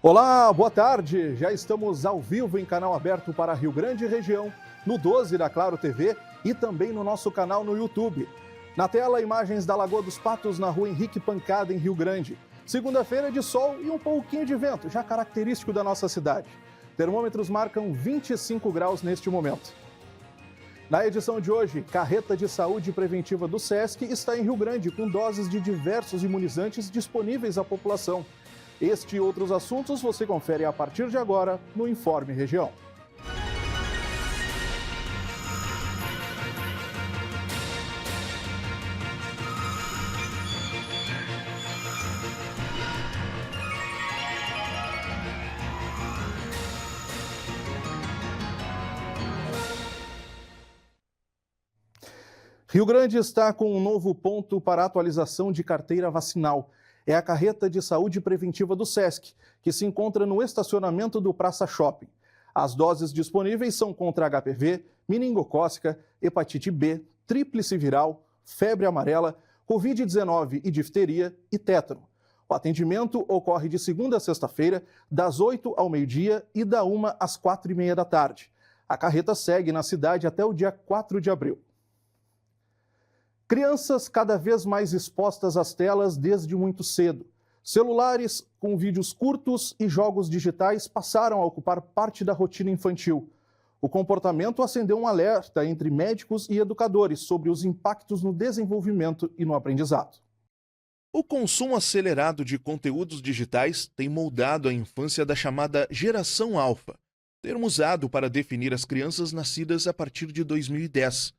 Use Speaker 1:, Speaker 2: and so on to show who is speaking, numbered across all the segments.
Speaker 1: Olá, boa tarde. Já estamos ao vivo em canal aberto para Rio Grande e região, no 12 da Claro TV e também no nosso canal no YouTube. Na tela, imagens da Lagoa dos Patos, na rua Henrique Pancada, em Rio Grande. Segunda-feira de sol e um pouquinho de vento, já característico da nossa cidade. Termômetros marcam 25 graus neste momento. Na edição de hoje, Carreta de Saúde Preventiva do SESC está em Rio Grande, com doses de diversos imunizantes disponíveis à população. Este e outros assuntos você confere a partir de agora no Informe Região. Rio Grande está com um novo ponto para atualização de carteira vacinal. É a Carreta de Saúde Preventiva do SESC, que se encontra no estacionamento do Praça Shopping. As doses disponíveis são contra HPV, meningocócica, hepatite B, tríplice viral, febre amarela, Covid-19 e difteria e tétano. O atendimento ocorre de segunda a sexta-feira, das 8 ao meio-dia e da 1 às 4h30 da tarde. A carreta segue na cidade até o dia 4 de abril. Crianças cada vez mais expostas às telas desde muito cedo. Celulares com vídeos curtos e jogos digitais passaram a ocupar parte da rotina infantil. O comportamento acendeu um alerta entre médicos e educadores sobre os impactos no desenvolvimento e no aprendizado.
Speaker 2: O consumo acelerado de conteúdos digitais tem moldado a infância da chamada geração alfa, termo usado para definir as crianças nascidas a partir de 2010.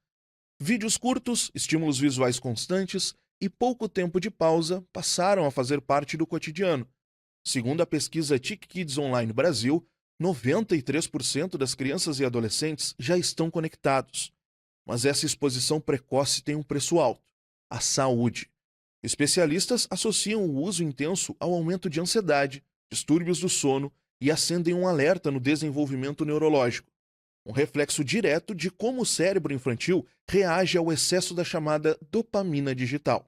Speaker 2: Vídeos curtos, estímulos visuais constantes e pouco tempo de pausa passaram a fazer parte do cotidiano. Segundo a pesquisa TIC Kids Online Brasil, 93% das crianças e adolescentes já estão conectados. Mas essa exposição precoce tem um preço alto: a saúde. Especialistas associam o uso intenso ao aumento de ansiedade, distúrbios do sono e acendem um alerta no desenvolvimento neurológico. Um reflexo direto de como o cérebro infantil reage ao excesso da chamada dopamina digital.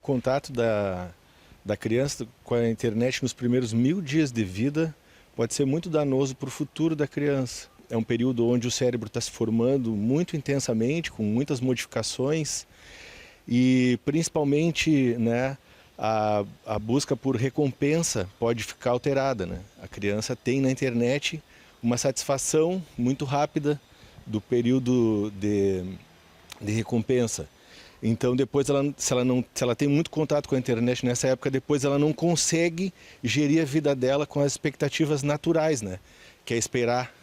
Speaker 3: O contato da criança com a internet nos primeiros 1000 dias de vida pode ser muito danoso para o futuro da criança. É um período onde o cérebro está se formando muito intensamente, com muitas modificações e principalmente a busca por recompensa pode ficar alterada, né? A criança tem na internet uma satisfação muito rápida do período de recompensa. Então depois, se ela tem muito contato com a internet nessa época, depois ela não consegue gerir a vida dela com as expectativas naturais, né? Que é esperar.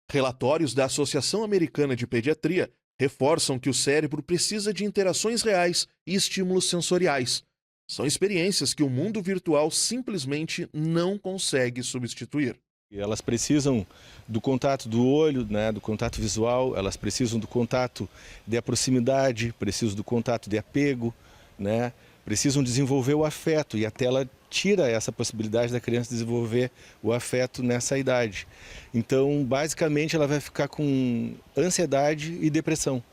Speaker 2: Relatórios da Associação Americana de Pediatria reforçam que o cérebro precisa de interações reais e estímulos sensoriais. São experiências que o mundo virtual simplesmente não consegue substituir.
Speaker 3: Elas precisam do contato do olho, né, do contato visual, elas precisam do contato de proximidade, precisam do contato de apego, né, precisam desenvolver o afeto e a tela tira essa possibilidade da criança desenvolver o afeto nessa idade. Então, basicamente, ela vai ficar com ansiedade e depressão.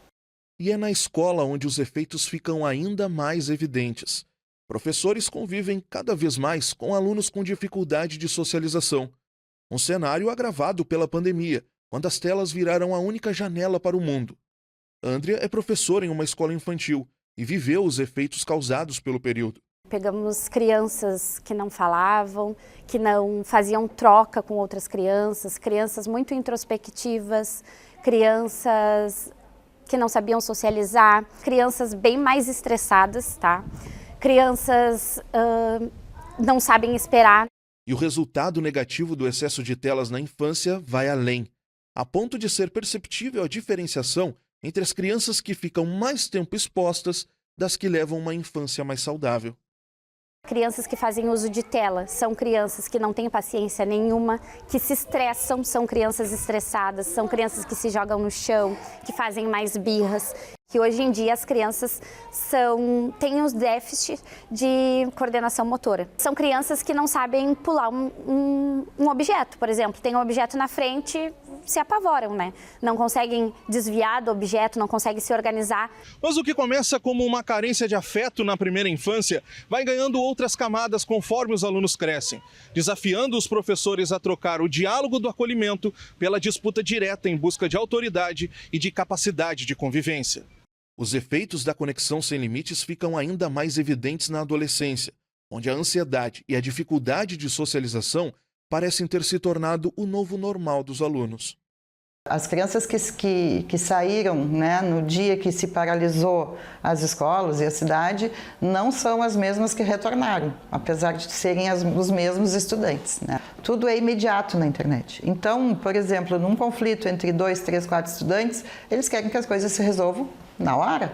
Speaker 2: E é na escola onde os efeitos ficam ainda mais evidentes. Professores convivem cada vez mais com alunos com dificuldade de socialização. Um cenário agravado pela pandemia, quando as telas viraram a única janela para o mundo. Andrea é professora em uma escola infantil e viveu os efeitos causados pelo período.
Speaker 4: Pegamos crianças que não falavam, que não faziam troca com outras crianças, crianças muito introspectivas, crianças que não sabiam socializar, crianças bem mais estressadas, tá? Crianças não sabem esperar.
Speaker 2: E o resultado negativo do excesso de telas na infância vai além, a ponto de ser perceptível a diferenciação entre as crianças que ficam mais tempo expostas das que levam uma infância mais saudável.
Speaker 4: Crianças que fazem uso de tela são crianças que não têm paciência nenhuma, que se estressam, são crianças estressadas, são crianças que se jogam no chão, que fazem mais birras. Que hoje em dia as crianças têm os déficits de coordenação motora. São crianças que não sabem pular um objeto, por exemplo. Tem um objeto na frente, se apavoram, né? Não conseguem desviar do objeto, não conseguem se organizar.
Speaker 2: Mas o que começa como uma carência de afeto na primeira infância vai ganhando outras camadas conforme os alunos crescem, desafiando os professores a trocar o diálogo do acolhimento pela disputa direta em busca de autoridade e de capacidade de convivência. Os efeitos da conexão sem limites ficam ainda mais evidentes na adolescência, onde a ansiedade e a dificuldade de socialização parecem ter se tornado o novo normal dos alunos.
Speaker 5: As crianças que saíram, né, no dia que se paralisou as escolas e a cidade, não são as mesmas que retornaram, apesar de serem os mesmos estudantes, né? Tudo é imediato na internet. Então, por exemplo, num conflito entre 2, 3, 4 estudantes, eles querem que as coisas se resolvam na hora.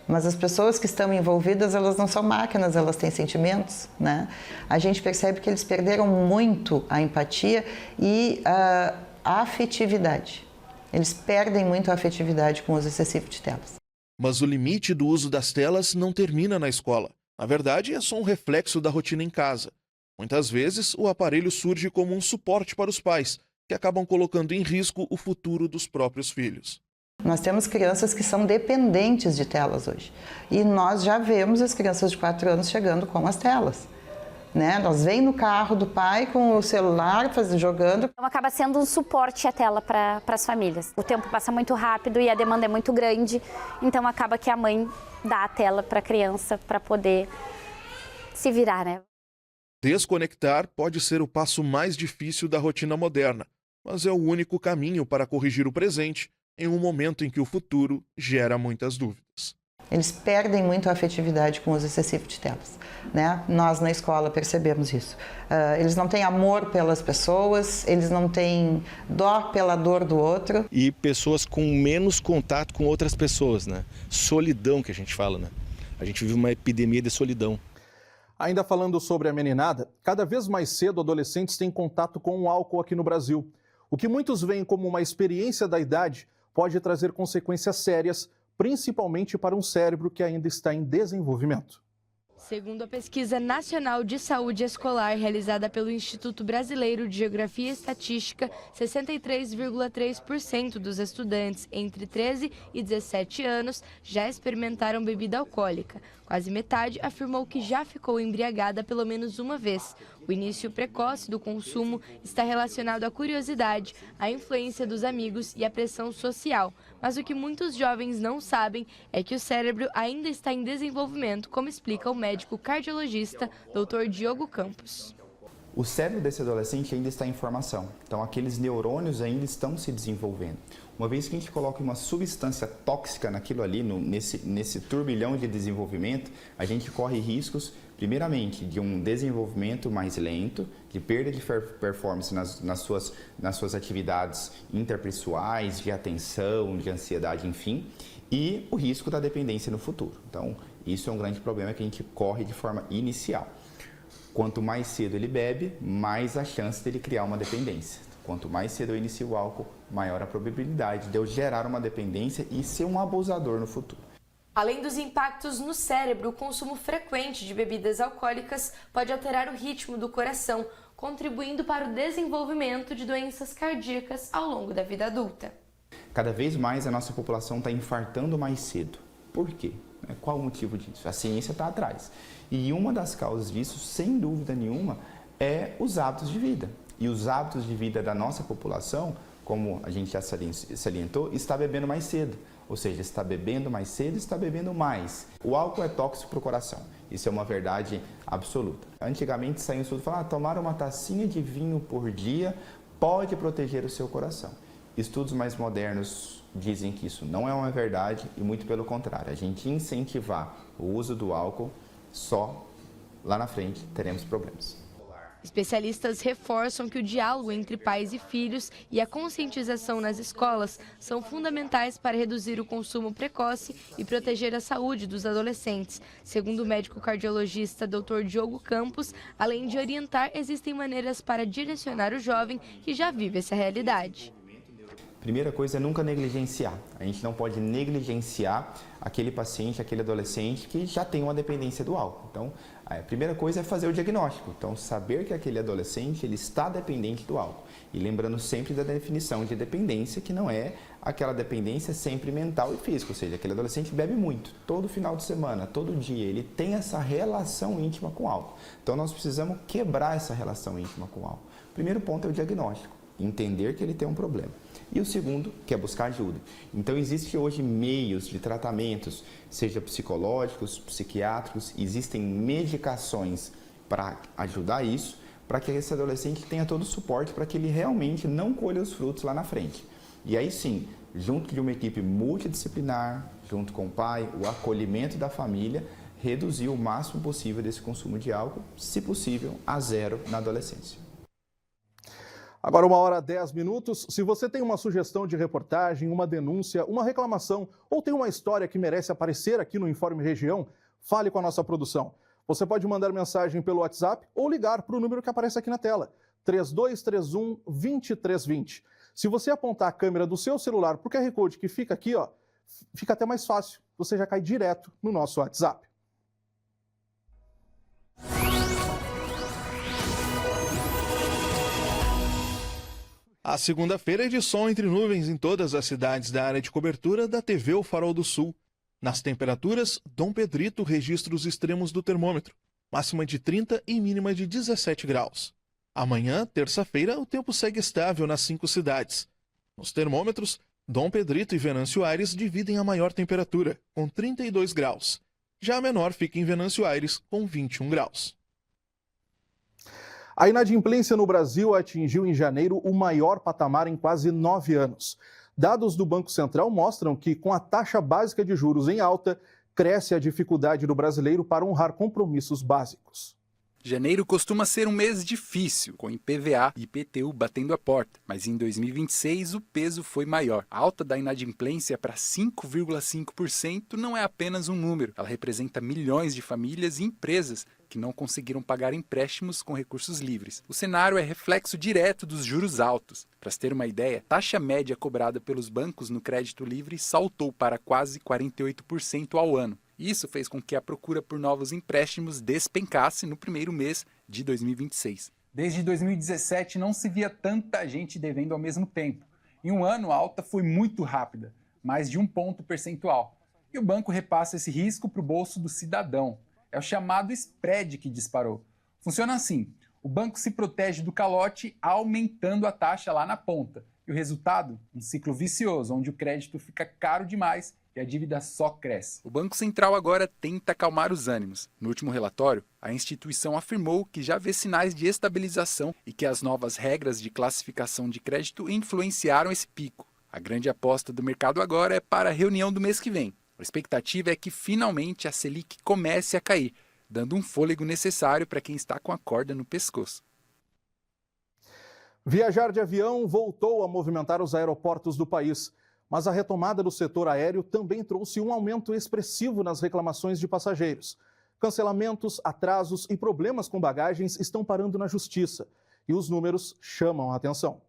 Speaker 5: Mas as pessoas que estão envolvidas, elas não são máquinas, elas têm sentimentos, né? A gente percebe que eles perderam muito a empatia e a afetividade. Eles perdem muito a afetividade com o uso excessivo de telas.
Speaker 2: Mas o limite do uso das telas não termina na escola. Na verdade, é só um reflexo da rotina em casa. Muitas vezes, o aparelho surge como um suporte para os pais, que acabam colocando em risco o futuro dos próprios filhos.
Speaker 5: Nós temos crianças que são dependentes de telas hoje. E nós já vemos as crianças de 4 anos chegando com as telas. Né? Elas vêm no carro do pai com o celular jogando.
Speaker 4: Então acaba sendo um suporte a tela para as famílias. O tempo passa muito rápido e a demanda é muito grande, então acaba que a mãe dá a tela para a criança para poder se virar, né?
Speaker 2: Desconectar pode ser o passo mais difícil da rotina moderna, mas é o único caminho para corrigir o presente em um momento em que o futuro gera muitas dúvidas.
Speaker 5: Eles perdem muito a afetividade com o uso excessivo de telas, né? Nós na escola percebemos isso. Eles não têm amor pelas pessoas, eles não têm dó pela dor do outro.
Speaker 3: E pessoas com menos contato com outras pessoas, né? Solidão que a gente fala, né? A gente vive uma epidemia de solidão.
Speaker 1: Ainda falando sobre a meninada, cada vez mais cedo adolescentes têm contato com o álcool aqui no Brasil. O que muitos veem como uma experiência da idade pode trazer consequências sérias, principalmente para um cérebro que ainda está em desenvolvimento.
Speaker 6: Segundo a Pesquisa Nacional de Saúde Escolar realizada pelo Instituto Brasileiro de Geografia e Estatística, 63,3% dos estudantes entre 13 e 17 anos já experimentaram bebida alcoólica. Quase metade afirmou que já ficou embriagada pelo menos uma vez. O início precoce do consumo está relacionado à curiosidade, à influência dos amigos e à pressão social. Mas o que muitos jovens não sabem é que o cérebro ainda está em desenvolvimento, como explica o médico cardiologista Dr. Diogo Campos.
Speaker 7: O cérebro desse adolescente ainda está em formação, então aqueles neurônios ainda estão se desenvolvendo. Uma vez que a gente coloca uma substância tóxica naquilo ali, nesse turbilhão de desenvolvimento, a gente corre riscos, primeiramente, de um desenvolvimento mais lento, de perda de performance nas suas atividades interpessoais, de atenção, de ansiedade, enfim, e o risco da dependência no futuro. Então, isso é um grande problema que a gente corre de forma inicial. Quanto mais cedo ele bebe, mais a chance dele criar uma dependência. Quanto mais cedo eu inicio o álcool, maior a probabilidade de eu gerar uma dependência e ser um abusador no futuro.
Speaker 6: Além dos impactos no cérebro, o consumo frequente de bebidas alcoólicas pode alterar o ritmo do coração, contribuindo para o desenvolvimento de doenças cardíacas ao longo da vida adulta.
Speaker 7: Cada vez mais a nossa população está infartando mais cedo. Por quê? Qual o motivo disso? A ciência está atrás. E uma das causas disso, sem dúvida nenhuma, é os hábitos de vida. E os hábitos de vida da nossa população, como a gente já salientou, está bebendo mais cedo. Ou seja, está bebendo mais cedo, está bebendo mais. O álcool é tóxico para o coração. Isso é uma verdade absoluta. Antigamente saiu um estudo falando, tomar uma tacinha de vinho por dia pode proteger o seu coração. Estudos mais modernos dizem que isso não é uma verdade e muito pelo contrário. A gente incentivar o uso do álcool, só lá na frente teremos problemas.
Speaker 6: Especialistas reforçam que o diálogo entre pais e filhos e a conscientização nas escolas são fundamentais para reduzir o consumo precoce e proteger a saúde dos adolescentes. Segundo o médico cardiologista Dr. Diogo Campos, além de orientar, existem maneiras para direcionar o jovem que já vive essa realidade.
Speaker 7: Primeira coisa é nunca negligenciar. A gente não pode negligenciar aquele paciente, aquele adolescente que já tem uma dependência do álcool. Então, a primeira coisa é fazer o diagnóstico. Então, saber que aquele adolescente ele está dependente do álcool. E lembrando sempre da definição de dependência, que não é aquela dependência sempre mental e física. Ou seja, aquele adolescente bebe muito, todo final de semana, todo dia. Ele tem essa relação íntima com o álcool. Então, nós precisamos quebrar essa relação íntima com o álcool. O primeiro ponto é o diagnóstico. Entender que ele tem um problema. E o segundo, que é buscar ajuda. Então, existem hoje meios de tratamentos, seja psicológicos, psiquiátricos, existem medicações para ajudar isso, para que esse adolescente tenha todo o suporte para que ele realmente não colha os frutos lá na frente. E aí sim, junto de uma equipe multidisciplinar, junto com o pai, o acolhimento da família, reduzir o máximo possível desse consumo de álcool, se possível, a zero na adolescência.
Speaker 1: Agora 1h10. Se você tem uma sugestão de reportagem, uma denúncia, uma reclamação ou tem uma história que merece aparecer aqui no Informe Região, fale com a nossa produção. Você pode mandar mensagem pelo WhatsApp ou ligar para o número que aparece aqui na tela, 3231-2320. Se você apontar a câmera do seu celular para o QR Code que fica aqui, ó, fica até mais fácil. Você já cai direto no nosso WhatsApp.
Speaker 2: A segunda-feira é de sol entre nuvens em todas as cidades da área de cobertura da TV O Farol do Sul. Nas temperaturas, Dom Pedrito registra os extremos do termômetro, máxima de 30 e mínima de 17 graus. Amanhã, terça-feira, o tempo segue estável nas 5 cidades. Nos termômetros, Dom Pedrito e Venâncio Aires dividem a maior temperatura, com 32 graus. Já a menor fica em Venâncio Aires, com 21 graus.
Speaker 1: A inadimplência no Brasil atingiu em janeiro o maior patamar em quase 9 anos. Dados do Banco Central mostram que, com a taxa básica de juros em alta, cresce a dificuldade do brasileiro para honrar compromissos básicos.
Speaker 8: Janeiro costuma ser um mês difícil, com IPVA e IPTU batendo a porta, mas em 2026 o peso foi maior. A alta da inadimplência para 5,5% não é apenas um número, ela representa milhões de famílias e empresas que não conseguiram pagar empréstimos com recursos livres. O cenário é reflexo direto dos juros altos. Para se ter uma ideia, a taxa média cobrada pelos bancos no crédito livre saltou para quase 48% ao ano. Isso fez com que a procura por novos empréstimos despencasse no primeiro mês de 2026.
Speaker 9: Desde 2017 não se via tanta gente devendo ao mesmo tempo. Em um ano a alta foi muito rápida, mais de 1 ponto percentual. E o banco repassa esse risco para o bolso do cidadão. É o chamado spread que disparou. Funciona assim, o banco se protege do calote aumentando a taxa lá na ponta. E o resultado? Um ciclo vicioso, onde o crédito fica caro demais e a dívida só cresce.
Speaker 8: O Banco Central agora tenta acalmar os ânimos. No último relatório, a instituição afirmou que já vê sinais de estabilização e que as novas regras de classificação de crédito influenciaram esse pico. A grande aposta do mercado agora é para a reunião do mês que vem. A expectativa é que finalmente a Selic comece a cair, dando um fôlego necessário para quem está com a corda no pescoço.
Speaker 1: Viajar de avião voltou a movimentar os aeroportos do país. Mas a retomada do setor aéreo também trouxe um aumento expressivo nas reclamações de passageiros. Cancelamentos, atrasos e problemas com bagagens estão parando na justiça. E os números chamam a atenção.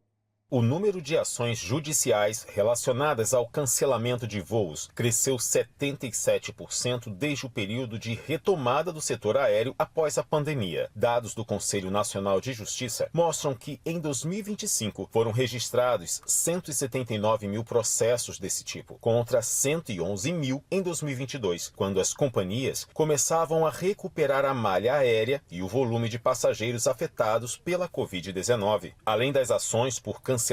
Speaker 10: O número de ações judiciais relacionadas ao cancelamento de voos cresceu 77% desde o período de retomada do setor aéreo após a pandemia. Dados do Conselho Nacional de Justiça mostram que, em 2025, foram registrados 179 mil processos desse tipo, contra 111 mil em 2022, quando as companhias começavam a recuperar a malha aérea e o volume de passageiros afetados pela Covid-19. Além das ações por cancelamento,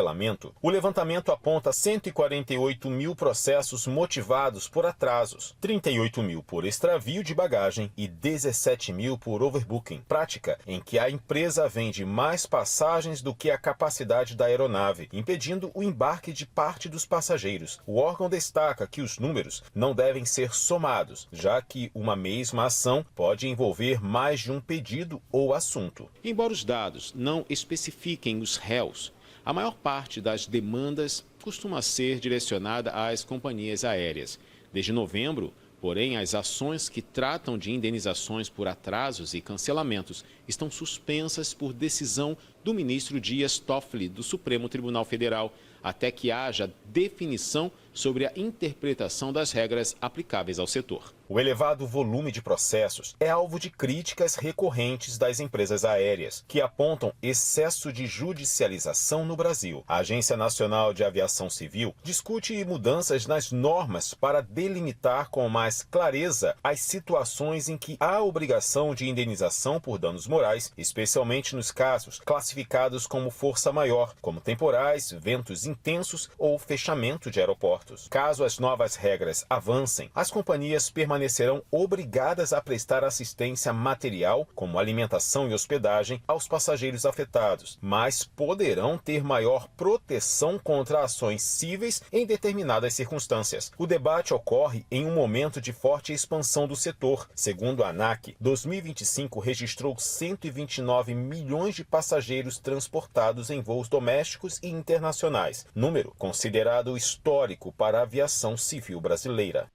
Speaker 10: o levantamento aponta 148 mil processos motivados por atrasos, 38 mil por extravio de bagagem e 17 mil por overbooking, prática em que a empresa vende mais passagens do que a capacidade da aeronave, impedindo o embarque de parte dos passageiros. O órgão destaca que os números não devem ser somados, já que uma mesma ação pode envolver mais de um pedido ou assunto.
Speaker 11: Embora os dados não especifiquem os réus, a maior parte das demandas costuma ser direcionada às companhias aéreas. Desde novembro, porém, as ações que tratam de indenizações por atrasos e cancelamentos estão suspensas por decisão do ministro Dias Toffoli, do Supremo Tribunal Federal, até que haja definição sobre a interpretação das regras aplicáveis ao setor.
Speaker 10: O elevado volume de processos é alvo de críticas recorrentes das empresas aéreas, que apontam excesso de judicialização no Brasil. A Agência Nacional de Aviação Civil discute mudanças nas normas para delimitar com mais clareza as situações em que há obrigação de indenização por danos morais, especialmente nos casos classificados como força maior, como temporais, ventos intensos ou fechamento de aeroportos. Caso as novas regras avancem, as companhias permanecerão obrigadas a prestar assistência material, como alimentação e hospedagem, aos passageiros afetados, mas poderão ter maior proteção contra ações cíveis em determinadas circunstâncias. O debate ocorre em um momento de forte expansão do setor. Segundo a ANAC, 2025 registrou 129 milhões de passageiros transportados em voos domésticos e internacionais, número considerado histórico para a aviação civil brasileira.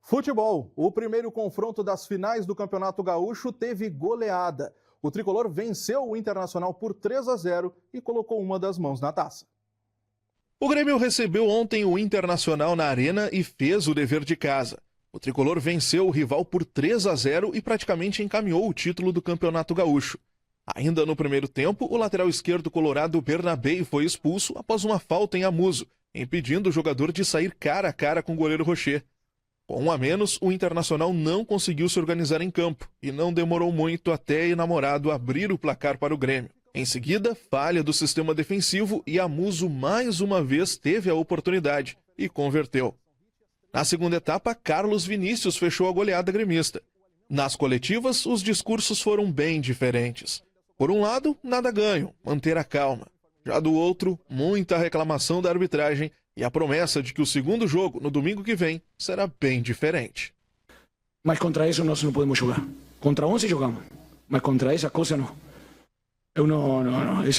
Speaker 1: Futebol. O primeiro confronto das finais do Campeonato Gaúcho teve goleada. O tricolor venceu o Internacional por 3-0 e colocou uma das mãos na taça.
Speaker 2: O Grêmio recebeu ontem o Internacional na Arena e fez o dever de casa. O tricolor venceu o rival por 3-0 e praticamente encaminhou o título do Campeonato Gaúcho. Ainda no primeiro tempo, o lateral esquerdo colorado Bernabé foi expulso após uma falta em Amuso, impedindo o jogador de sair cara a cara com o goleiro Rocher. Com um a menos, o Internacional não conseguiu se organizar em campo e não demorou muito até Enamorado abrir o placar para o Grêmio. Em seguida, falha do sistema defensivo e Amuso mais uma vez teve a oportunidade e converteu. Na segunda etapa, Carlos Vinícius fechou a goleada gremista. Nas coletivas, os discursos foram bem diferentes. Por um lado, nada ganho, manter a calma. Já do outro, muita reclamação da arbitragem e a promessa de que o segundo jogo, no domingo que vem, será bem diferente.
Speaker 12: Mas contra isso nós não podemos jogar. Contra 11 jogamos, mas contra essa coisa não.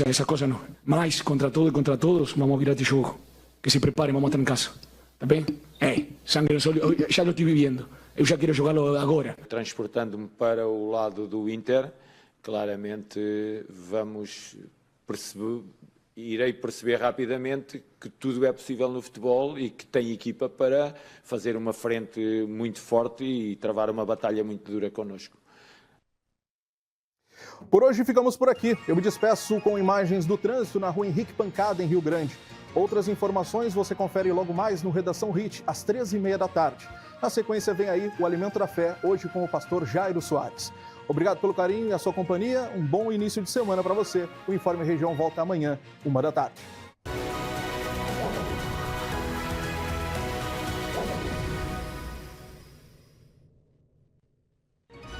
Speaker 12: Essa coisa não. Mas contra tudo e contra todos, vamos virar de jogo. Que se preparem, vamos estar em casa. Tá bem? Sangue no olhos, eu já lo estou vivendo. Eu já quero jogá-lo agora.
Speaker 13: Transportando-me para o lado do Inter, claramente irei perceber rapidamente que tudo é possível no futebol e que tem equipa para fazer uma frente muito forte e travar uma batalha muito dura connosco.
Speaker 1: Por hoje ficamos por aqui. Eu me despeço com imagens do trânsito na rua Henrique Pancada, em Rio Grande. Outras informações você confere logo mais no Redação Hit, às 13h30 da tarde. Na sequência vem aí o Alimento da Fé, hoje com o pastor Jairo Soares. Obrigado pelo carinho e a sua companhia. Um bom início de semana para você. O Informe Região volta amanhã, 13h.